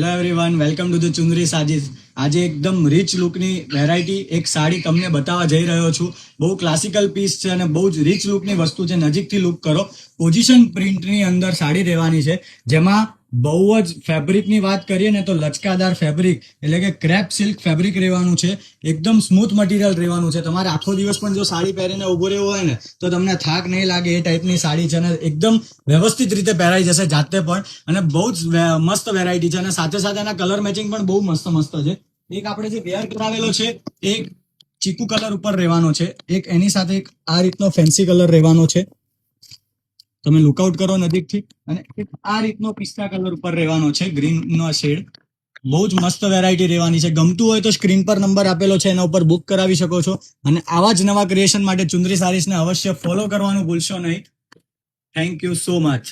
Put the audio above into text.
Hello everyone, welcome to the ચુંદરી સાજીસ. આજે એકદમ રીચ લુકની વેરાયટી એક સાડી તમને બતાવવા જઈ રહ્યો છું. બહુ ક્લાસિકલ પીસ છે અને બહુ જ રીચ લુકની વસ્તુ છે. નજીકથી લુક કરો. પોઝિશન પ્રિન્ટની અંદર સાડી રહેવાની છે, જેમાં બહુ જ ફેબ્રિકની વાત કરીએ ને તો લચકાદાર ફેબ્રિક એટલે કે ક્રેપ સિલ્ક ફેબ્રિક રહેવાનું છે. એકદમ સ્મૂથ મટીરિયલ રહેવાનું છે. તમારે આખો દિવસ પણ જો સાડી પહેરીને ઉભો રહેવો હોય ને તો તમને થાક નહીં લાગે એ ટાઈપની સાડી છે અને એકદમ વ્યવસ્થિત રીતે પહેરાઈ જશે જાતે પણ. અને બહુ જ મસ્ત વેરાયટી છે અને સાથે સાથે એના કલર મેચિંગ પણ બહુ મસ્ત મસ્ત છે. એક આપણે જે વેર કરાવેલો છે એક ચીકુ કલર ઉપર રહેવાનો છે, એક એની સાથે એક આ રીતનો ફેન્સી કલર રહેવાનો છે. તમે લુકઆઉટ કરો નજીકથી. અને એક આ રીતનો પિસ્તા કલર ઉપર રહેવાનો છે, ગ્રીન નો શેડ. બહુ જ મસ્ત વેરાયટી રહેવાની છે. ગમતું હોય તો સ્ક્રીન પર નંબર આપેલો છે, એના ઉપર બુક કરાવી શકો છો. અને આવા જ નવા ક્રિએશન માટે ચુંદરી સારીસને અવશ્ય ફોલો કરવાનું ભૂલશો નહીં. Thank you so much.